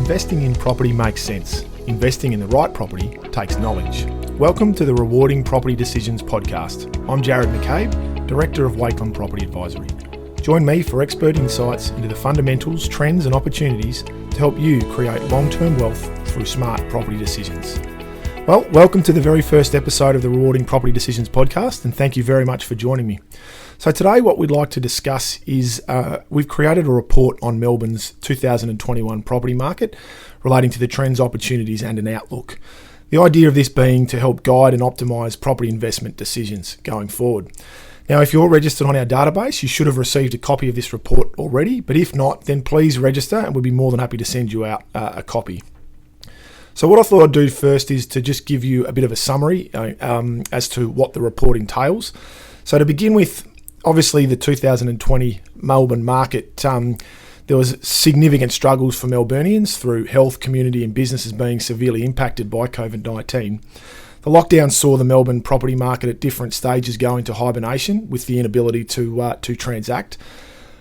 investing in property makes sense, investing in the right property takes knowledge. Welcome to the Rewarding Property Decisions podcast. I'm Jarrod McCabe, Director of Wakeland Property Advisory. Join me for expert insights into the fundamentals, trends and opportunities to help you create long-term wealth through smart property decisions. Well, welcome to the very first episode of the Rewarding Property Decisions podcast, and thank you very much for joining me. So today what we'd like to discuss is we've created a report on Melbourne's 2021 property market relating to the trends, opportunities and an outlook. The idea of this being to help guide and optimise property investment decisions going forward. Now, if you're registered on our database, you should have received a copy of this report already, but if not, then please register and we'll be more than happy to send you out a copy. So what I thought I'd do first is to just give you a bit of a summary as to what the report entails. So to begin with, obviously the 2020 Melbourne market, there was significant struggles for Melburnians through health, community and businesses being severely impacted by COVID-19. The lockdown saw the Melbourne property market at different stages go into hibernation with the inability to transact.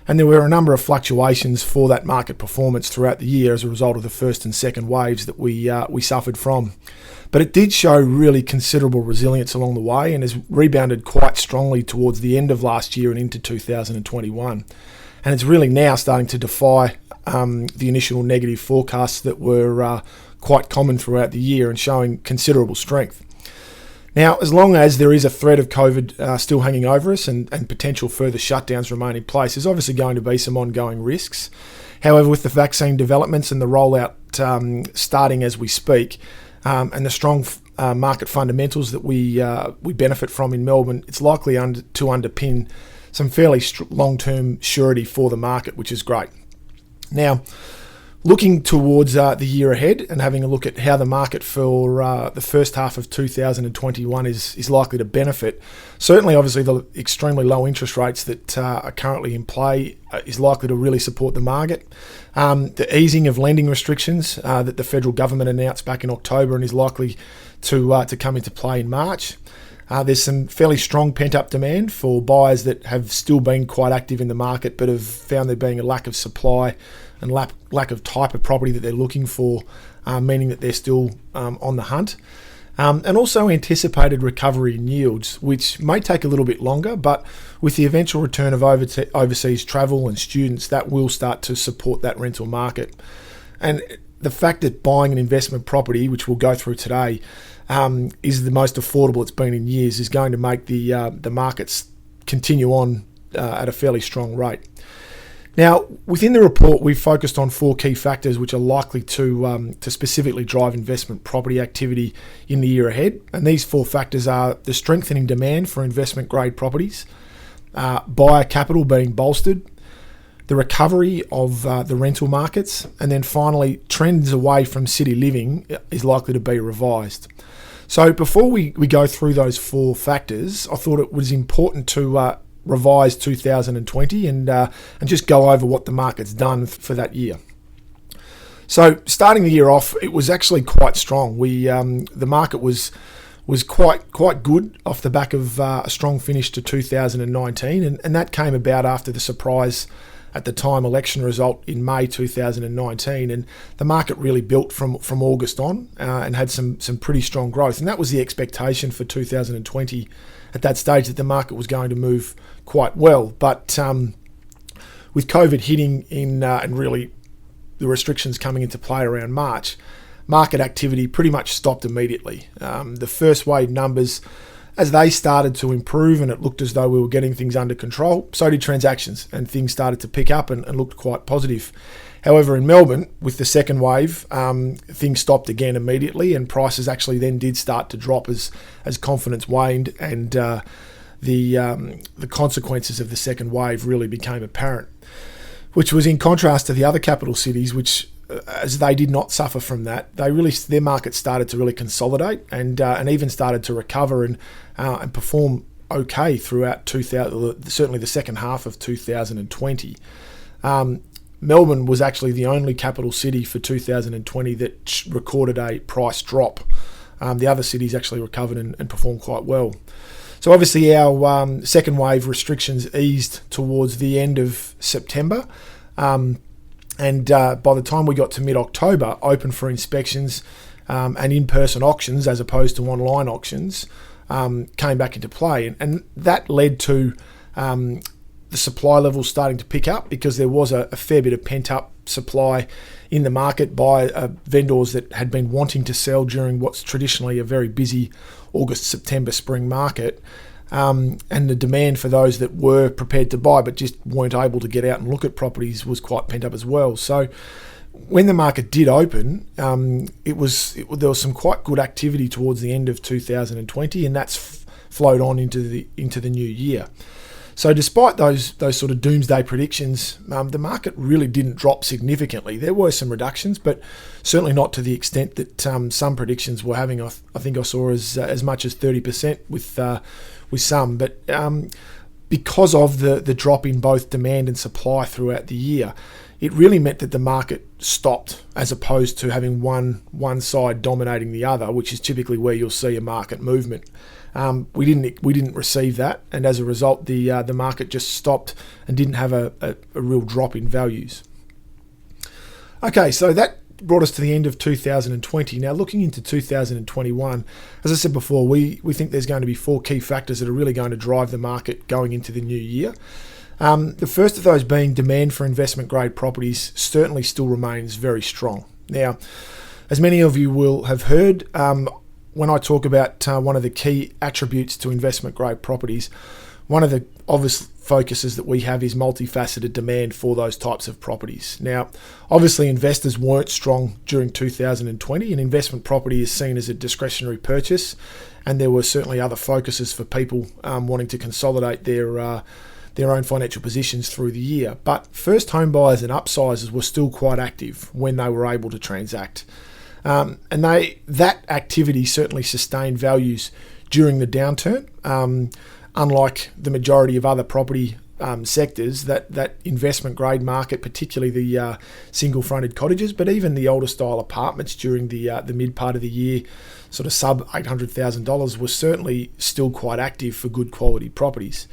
And there were a number of fluctuations for that market performance throughout the year as a result of the first and second waves that we suffered from. But it did show really considerable resilience along the way and has rebounded quite strongly towards the end of last year and into 2021. And it's really now starting to defy the initial negative forecasts that were quite common throughout the year and showing considerable strength. Now, as long as there is a threat of COVID still hanging over us and potential further shutdowns remain in place, there's obviously going to be some ongoing risks. However, with the vaccine developments and the rollout starting as we speak, and the strong market fundamentals that we benefit from in Melbourne, it's likely to underpin some fairly long-term surety for the market, which is great. Now, looking towards the year ahead and having a look at how the market for the first half of 2021 is likely to benefit, certainly obviously the extremely low interest rates that are currently in play is likely to really support the market. The easing of lending restrictions that the federal government announced back in October and is likely to come into play in March. There's some fairly strong pent-up demand for buyers that have still been quite active in the market but have found there being a lack of supply and lack of type of property that they're looking for, meaning that they're still on the hunt. And also anticipated recovery in yields, which may take a little bit longer, but with the eventual return of overseas travel and students, that will start to support that rental market. And the fact that buying an investment property, which we'll go through today, is the most affordable it's been in years, is going to make the markets continue on at a fairly strong rate. Now, within the report, we've focused on four key factors which are likely to specifically drive investment property activity in the year ahead. And these four factors are the strengthening demand for investment-grade properties, buyer capital being bolstered, the recovery of the rental markets, and then finally, trends away from city living is likely to be revised. So before we go through those four factors, I thought it was important to revise 2020 and just go over what the market's done for that year. So starting the year off, it was actually quite strong. The market was quite good off the back of a strong finish to 2019, and that came about after the surprise at the time election result in May 2019, and the market really built from August on and had some pretty strong growth, and that was the expectation for 2020 at that stage, that the market was going to move quite well. But with COVID hitting in and really the restrictions coming into play around March, market activity pretty much stopped immediately. The first wave numbers, as they started to improve and it looked as though we were getting things under control, so did transactions and things started to pick up and looked quite positive. However, in Melbourne, with the second wave, things stopped again immediately and prices actually then did start to drop as confidence waned and the consequences of the second wave really became apparent, which was in contrast to the other capital cities, which as they did not suffer from that, their markets started to really consolidate and even started to recover and perform okay throughout certainly the second half of 2020. Melbourne was actually the only capital city for 2020 that recorded a price drop. The other cities actually recovered and performed quite well. So obviously our second wave restrictions eased towards the end of September. And by the time we got to mid-October, open for inspections and in-person auctions as opposed to online auctions came back into play. And that led to the supply levels starting to pick up, because there was a fair bit of pent-up supply in the market by vendors that had been wanting to sell during what's traditionally a very busy August, September spring market. And the demand for those that were prepared to buy but just weren't able to get out and look at properties was quite pent up as well. So when the market did open, there was some quite good activity towards the end of 2020, and that's flowed on into the new year. So despite those sort of doomsday predictions, the market really didn't drop significantly. There were some reductions, but certainly not to the extent that some predictions were having. I think I saw as much as 30% with some. But because of the drop in both demand and supply throughout the year, it really meant that the market stopped, as opposed to having one side dominating the other, which is typically where you'll see a market movement. We didn't receive that, and as a result, the market just stopped and didn't have a real drop in values. Okay, so that brought us to the end of 2020. Now, looking into 2021, as I said before, we think there's going to be 4 key factors that are really going to drive the market going into the new year. The first of those being demand for investment-grade properties certainly still remains very strong. Now, as many of you will have heard, when I talk about one of the key attributes to investment-grade properties, one of the obvious focuses that we have is multifaceted demand for those types of properties. Now, obviously, investors weren't strong during 2020, and investment property is seen as a discretionary purchase, and there were certainly other focuses for people wanting to consolidate their own financial positions through the year. But first home buyers and upsizers were still quite active when they were able to transact. And that activity certainly sustained values during the downturn. Unlike the majority of other property sectors, that investment grade market, particularly the single fronted cottages, but even the older style apartments during the mid part of the year, sort of sub $800,000, was certainly still quite active for good quality properties.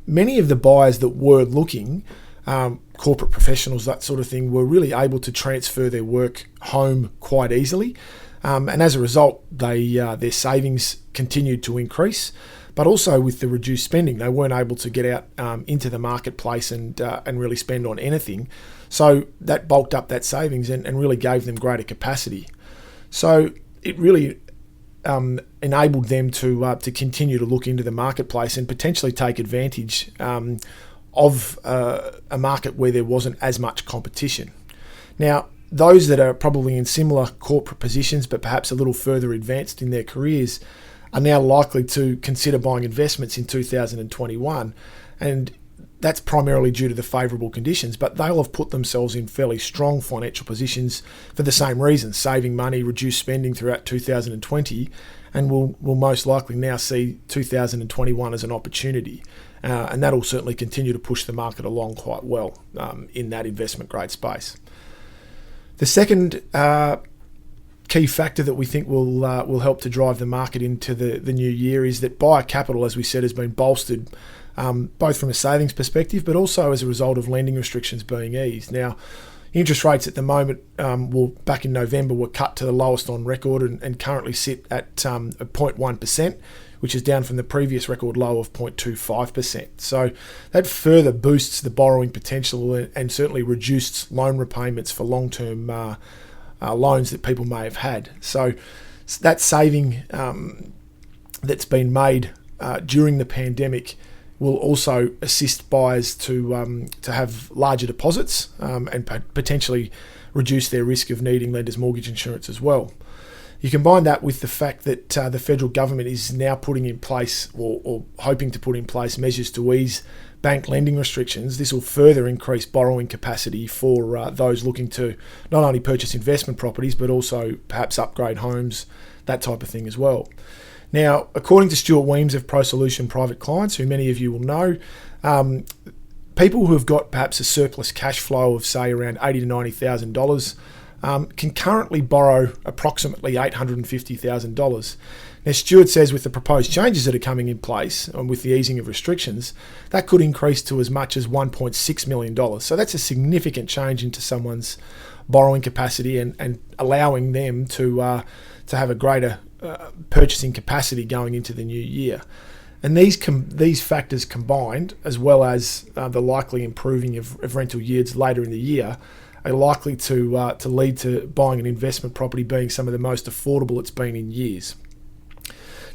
Many of the buyers that were looking, corporate professionals, that sort of thing, were really able to transfer their work home quite easily. And as a result, their savings continued to increase. But also with the reduced spending, they weren't able to get out into the marketplace and really spend on anything. So that bulked up that savings and really gave them greater capacity. So it really enabled them to continue to look into the marketplace and potentially take advantage of a market where there wasn't as much competition. Now, those that are probably in similar corporate positions but perhaps a little further advanced in their careers are now likely to consider buying investments in 2021, and that's primarily due to the favourable conditions, but they'll have put themselves in fairly strong financial positions for the same reasons, saving money, reduced spending throughout 2020, and will most likely now see 2021 as an opportunity. And that'll certainly continue to push the market along quite well in that investment grade space. The second key factor that we think will help to drive the market into the new year is that buyer capital, as we said, has been bolstered both from a savings perspective, but also as a result of lending restrictions being eased. Now, interest rates at the moment, back in November, were cut to the lowest on record and currently sit at 0.1%, which is down from the previous record low of 0.25%. So that further boosts the borrowing potential and certainly reduced loan repayments for long-term loans that people may have had. So that saving that's been made during the pandemic will also assist buyers to have larger deposits and potentially reduce their risk of needing lenders' mortgage insurance as well. You combine that with the fact that the federal government is now putting in place or hoping to put in place measures to ease bank lending restrictions. This will further increase borrowing capacity for those looking to not only purchase investment properties but also perhaps upgrade homes, that type of thing as well. Now, according to Stuart Weems of Pro Solution Private Clients, who many of you will know, people who have got perhaps a surplus cash flow of, say, around $80,000 to $90,000 can currently borrow approximately $850,000. Now, Stuart says with the proposed changes that are coming in place and with the easing of restrictions, that could increase to as much as $1.6 million. So that's a significant change into someone's borrowing capacity and allowing them to have a greater purchasing capacity going into the new year. And these factors combined, as well as the likely improving of rental yields later in the year, are likely to lead to buying an investment property being some of the most affordable it's been in years.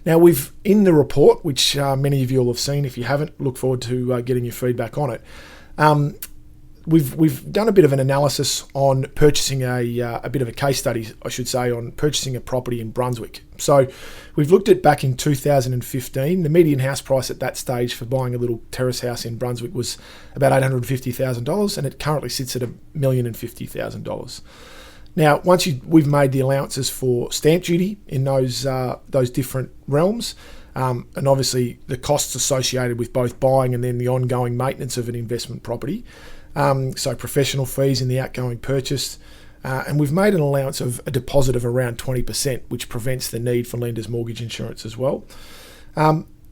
Now, we've in the report, which many of you will have seen. If you haven't, look forward to getting your feedback on it. We've done a bit of an analysis on purchasing a bit of a case study, I should say, on purchasing a property in Brunswick. So we've looked at back in 2015, the median house price at that stage for buying a little terrace house in Brunswick was about $850,000, and it currently sits at $1,050,000. Now, we've made the allowances for stamp duty in those different realms, and obviously the costs associated with both buying and then the ongoing maintenance of an investment property. So professional fees in the outgoing purchase, and we've made an allowance of a deposit of around 20%, which prevents the need for lender's mortgage insurance as well.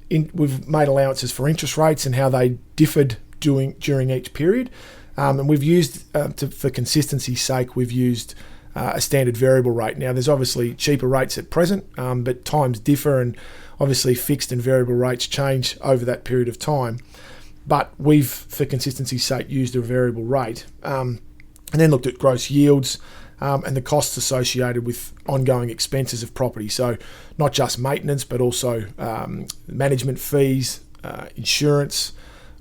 We've made allowances for interest rates and how they differed during each period. And we've used, for consistency's sake, we've used a standard variable rate. Now, there's obviously cheaper rates at present, but times differ, and obviously fixed and variable rates change over that period of time. But we've, for consistency's sake, used a variable rate, and then looked at gross yields and the costs associated with ongoing expenses of property. So not just maintenance, but also management fees, insurance,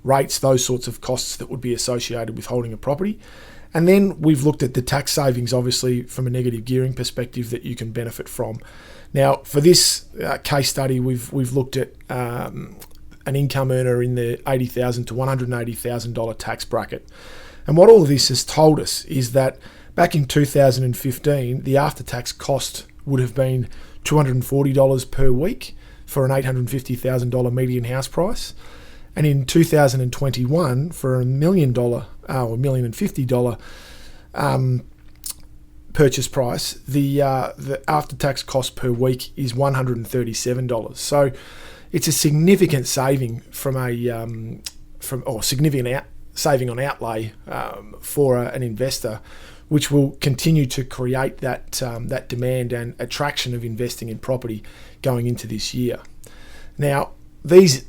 rates, those sorts of costs that would be associated with holding a property. And then we've looked at the tax savings, obviously, from a negative gearing perspective that you can benefit from. Now, for this case study, we've looked at an income earner in the $80,000 to $180,000 tax bracket. And what all of this has told us is that back in 2015, the after-tax cost would have been $240 per week for an $850,000 median house price. And in 2021, for $1 million or $1,050,000 purchase price, the after-tax cost per week is $137. So it's a significant saving significant saving on outlay for an investor, which will continue to create that demand and attraction of investing in property going into this year. Now, these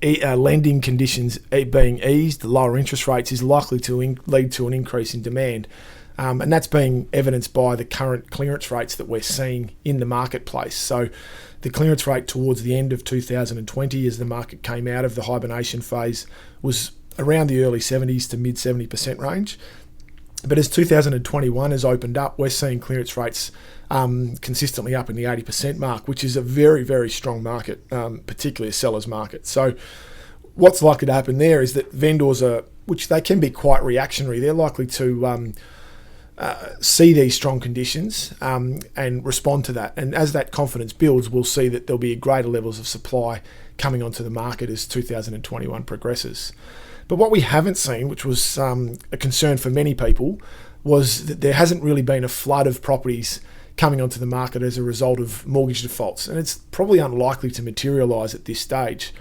lending conditions being eased, the lower interest rates is likely to lead to an increase in demand. And that's being evidenced by the current clearance rates that we're seeing in the marketplace. So the clearance rate towards the end of 2020, as the market came out of the hibernation phase, was around the early 70s to mid 70% range. But as 2021 has opened up, we're seeing clearance rates consistently up in the 80% mark, which is a very, very strong market, particularly a seller's market. So what's likely to happen there is that vendors which they can be quite reactionary, they're likely to see these strong conditions and respond to that. And as that confidence builds, we'll see that there'll be greater levels of supply coming onto the market as 2021 progresses. But what we haven't seen, which was a concern for many people, was that there hasn't really been a flood of properties coming onto the market as a result of mortgage defaults. And it's probably unlikely to materialise at this stage.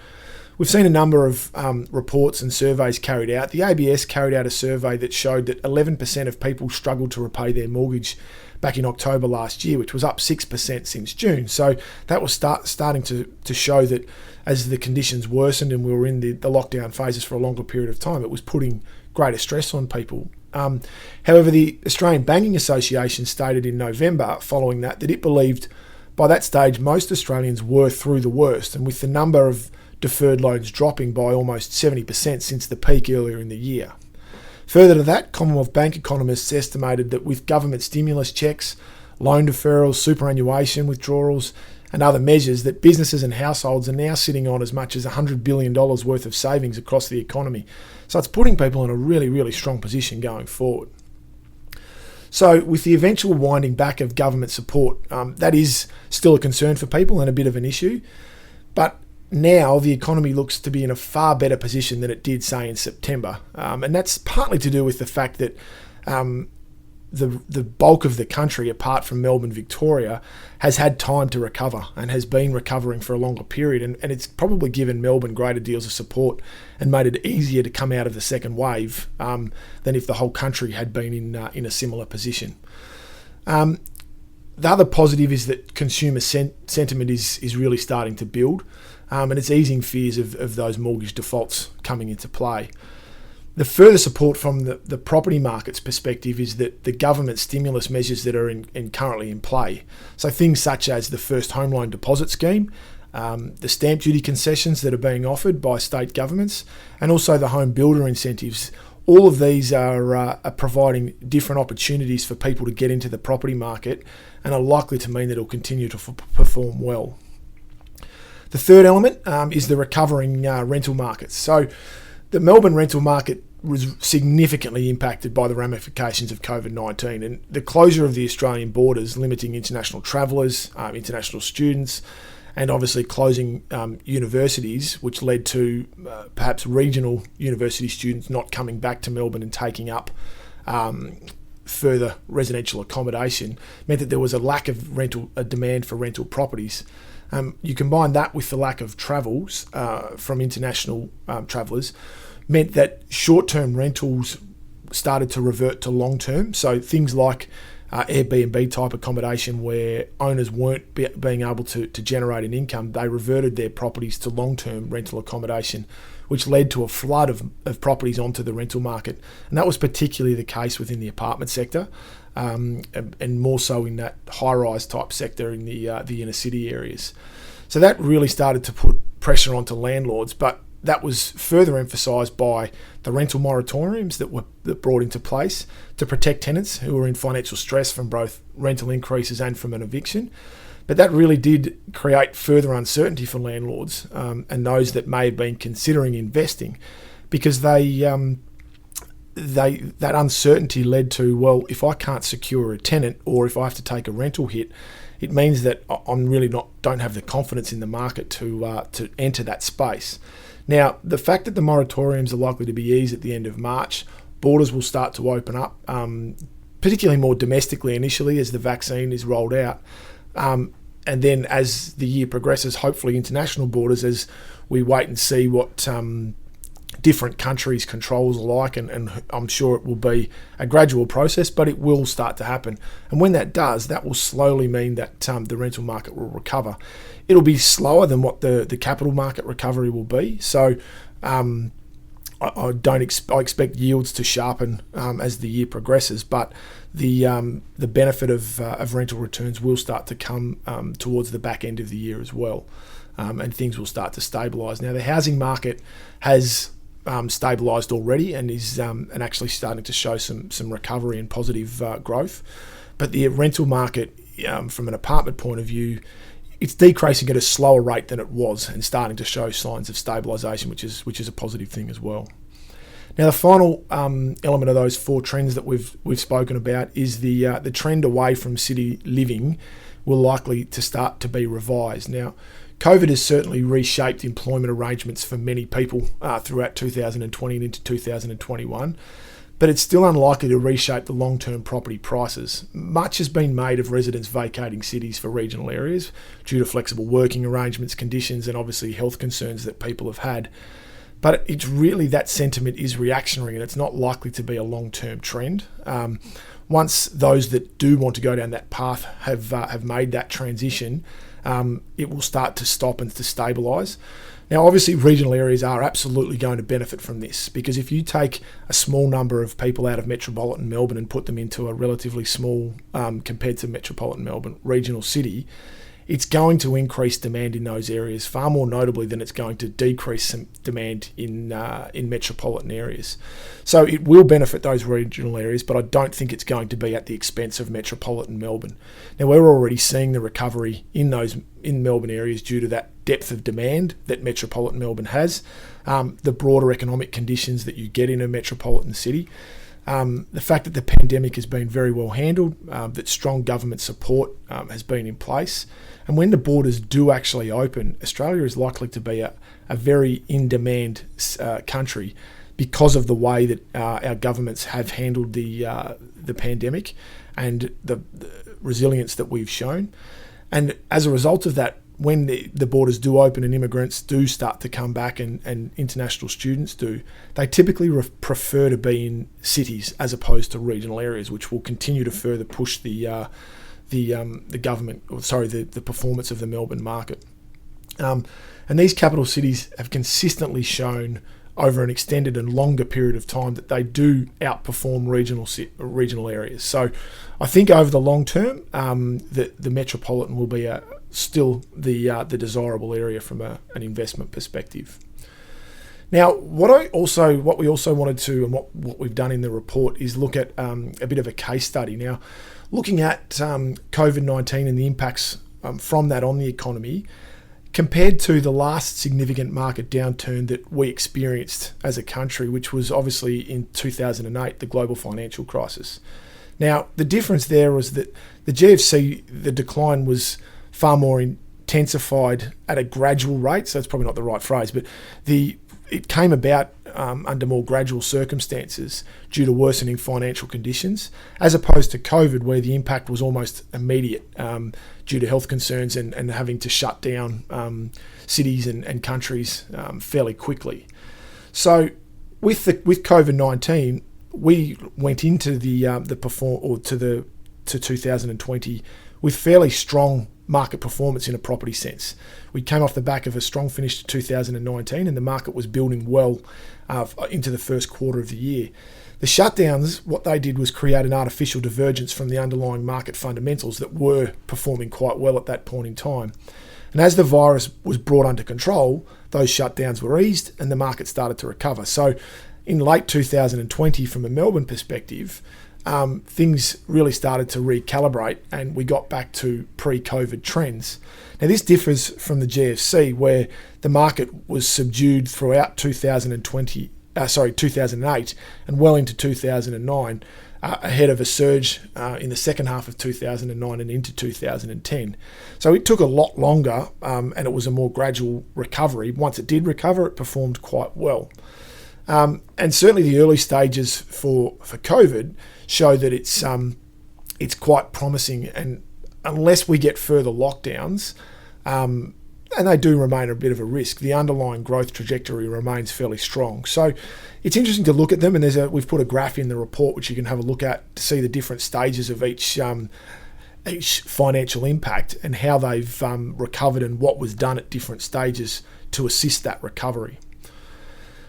We've seen a number of reports and surveys carried out. The ABS carried out a survey that showed that 11% of people struggled to repay their mortgage back in October last year, which was up 6% since June. So that was starting to show that as the conditions worsened and we were in the lockdown phases for a longer period of time, it was putting greater stress on people. However, the Australian Banking Association stated in November following that it believed by that stage most Australians were through the worst, and with the number of deferred loans dropping by almost 70% since the peak earlier in the year. Further to that, Commonwealth Bank economists estimated that with government stimulus checks, loan deferrals, superannuation withdrawals and other measures, that businesses and households are now sitting on as much as $100 billion worth of savings across the economy. So it's putting people in a really, really strong position going forward. So with the eventual winding back of government support, that is still a concern for people and a bit of an issue. But now the economy looks to be in a far better position than it did, say, in September. And that's partly to do with the fact that the bulk of the country, apart from Melbourne, Victoria, has had time to recover and has been recovering for a longer period. And it's probably given Melbourne greater deals of support and made it easier to come out of the second wave than if the whole country had been in a similar position. The other positive is that consumer sentiment is really starting to build, and it's easing fears of those mortgage defaults coming into play. The further support from the property market's perspective is that the government stimulus measures that are currently in play, so things such as the first home loan deposit scheme, the stamp duty concessions that are being offered by state governments, and also the home builder incentives. All of these are providing different opportunities for people to get into the property market and are likely to mean that it'll continue to perform well. The third element is the recovering rental markets. So the Melbourne rental market was significantly impacted by the ramifications of COVID-19 and the closure of the Australian borders, limiting international travellers, international students, and obviously closing universities, which led to perhaps regional university students not coming back to Melbourne and taking up further residential accommodation, meant that there was a lack of a demand for rental properties. You combine that with the lack of travels from international travellers, meant that short-term rentals started to revert to long-term. So things like Airbnb type accommodation where owners weren't being able to generate an income, they reverted their properties to long-term rental accommodation, which led to a flood of properties onto the rental market. And that was particularly the case within the apartment sector, and more so in that high-rise type sector in the inner city areas. So that really started to put pressure onto landlords, but that was further emphasised by the rental moratoriums that brought into place to protect tenants who were in financial stress from both rental increases and from an eviction. But that really did create further uncertainty for landlords and those that may have been considering investing, because that uncertainty led to, well, if I can't secure a tenant or if I have to take a rental hit, it means that I'm really don't have the confidence in the market to enter that space. Now, the fact that the moratoriums are likely to be eased at the end of March, borders will start to open up, particularly more domestically initially as the vaccine is rolled out. And then as the year progresses, hopefully international borders, as we wait and see what different countries' controls are like, and I'm sure it will be a gradual process, but it will start to happen. And when that does, that will slowly mean that the rental market will recover. It'll be slower than what the capital market recovery will be. So I expect yields to sharpen as the year progresses, but the benefit of rental returns will start to come towards the back end of the year as well, and things will start to stabilise. Now, the housing market has stabilised already and is and actually starting to show some recovery and positive growth, but the rental market, from an apartment point of view, it's decreasing at a slower rate than it was and starting to show signs of stabilisation, which is a positive thing as well. Now, the final element of those four trends that we've spoken about is the trend away from city living will likely to start to be revised. Now, COVID has certainly reshaped employment arrangements for many people throughout 2020 and into 2021, but it's still unlikely to reshape the long-term property prices. Much has been made of residents vacating cities for regional areas due to flexible working arrangements, conditions, and obviously health concerns that people have had. But it's really that sentiment is reactionary, and it's not likely to be a long-term trend. Once those that do want to go down that path have made that transition, it will start to stop and to stabilise. Now, obviously, regional areas are absolutely going to benefit from this, because if you take a small number of people out of metropolitan Melbourne and put them into a relatively small, compared to metropolitan Melbourne, regional city, it's going to increase demand in those areas far more notably than it's going to decrease some demand in metropolitan areas. So it will benefit those regional areas, but I don't think it's going to be at the expense of metropolitan Melbourne. Now, we're already seeing the recovery in Melbourne areas due to that depth of demand that metropolitan Melbourne has, the broader economic conditions that you get in a metropolitan city. The fact that the pandemic has been very well handled, that strong government support has been in place, and when the borders do actually open, Australia is likely to be a very in-demand country. because of the way that our governments have handled the pandemic and the resilience that we've shown. And as a result of that, when the borders do open and immigrants do start to come back and international students do, they typically prefer to be in cities as opposed to regional areas, which will continue to further push the performance of the Melbourne market. And these capital cities have consistently shown over an extended and longer period of time that they do outperform regional areas. So I think over the long term, the metropolitan will be still the desirable area from an investment perspective. Now, what we also wanted to, and what we've done in the report, is look at a bit of a case study. Now, looking at COVID-19 and the impacts from that on the economy, compared to the last significant market downturn that we experienced as a country, which was obviously in 2008, the global financial crisis. Now, the difference there was that the GFC, the decline was far more intensified at a gradual rate, so that's probably not the right phrase, but it came about under more gradual circumstances due to worsening financial conditions, as opposed to COVID, where the impact was almost immediate due to health concerns and having to shut down cities and countries fairly quickly. So with COVID-19, we went into to 2020 with fairly strong market performance in a property sense. We came off the back of a strong finish to 2019, and the market was building well into the first quarter of the year. The shutdowns, what they did was create an artificial divergence from the underlying market fundamentals that were performing quite well at that point in time. And as the virus was brought under control, those shutdowns were eased and the market started to recover. So in late 2020, from a Melbourne perspective, things really started to recalibrate and we got back to pre-COVID trends. Now, this differs from the GFC, where the market was subdued throughout 2008 and well into 2009, ahead of a surge in the second half of 2009 and into 2010. So it took a lot longer and it was a more gradual recovery. Once it did recover, it performed quite well. And certainly the early stages for COVID show that it's quite promising, and unless we get further lockdowns, and they do remain a bit of a risk, the underlying growth trajectory remains fairly strong. So it's interesting to look at them, and we've put a graph in the report which you can have a look at to see the different stages of each financial impact and how they've recovered and what was done at different stages to assist that recovery.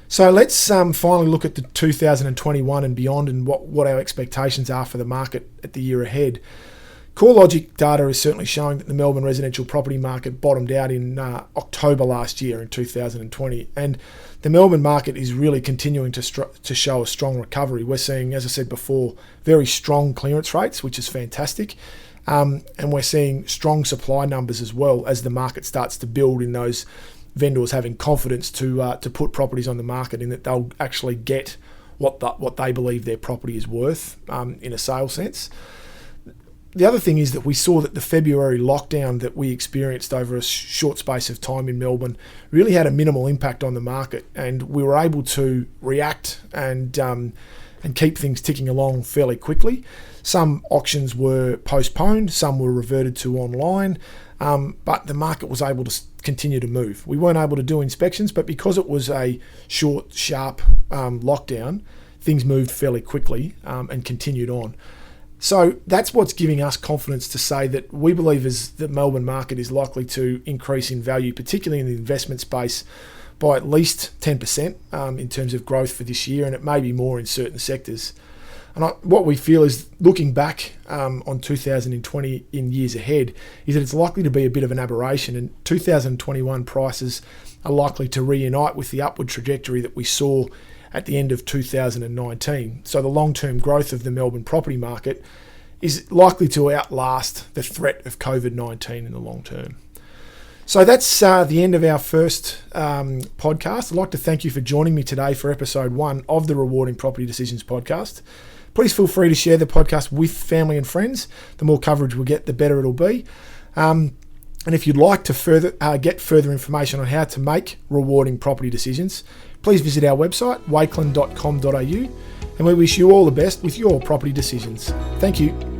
So let's finally look at the 2021 and beyond and what our expectations are for the market at the year ahead. CoreLogic data is certainly showing that the Melbourne residential property market bottomed out in October last year in 2020, and the Melbourne market is really continuing to show a strong recovery. We're seeing, as I said before, very strong clearance rates, which is fantastic, and we're seeing strong supply numbers as well as the market starts to build in those vendors having confidence to put properties on the market, in that they'll actually get what they believe their property is worth in a sale sense. The other thing is that we saw that the February lockdown that we experienced over a short space of time in Melbourne really had a minimal impact on the market, and we were able to react and keep things ticking along fairly quickly. Some auctions were postponed, some were reverted to online, but the market was able to continue to move. We weren't able to do inspections, but because it was a short, sharp lockdown, things moved fairly quickly and continued on. So that's what's giving us confidence to say that we believe the Melbourne market is likely to increase in value, particularly in the investment space, by at least 10% in terms of growth for this year, and it may be more in certain sectors. And what we feel is, looking back on 2020 in years ahead, is that it's likely to be a bit of an aberration, and 2021 prices are likely to reunite with the upward trajectory that we saw at the end of 2019. So the long-term growth of the Melbourne property market is likely to outlast the threat of COVID-19 in the long term. So that's the end of our first podcast. I'd like to thank you for joining me today for episode 1 of the Rewarding Property Decisions podcast. Please feel free to share the podcast with family and friends. The more coverage we get, the better it'll be. And if you'd like to get further information on how to make rewarding property decisions, please visit our website, wakeland.com.au, and we wish you all the best with your property decisions. Thank you.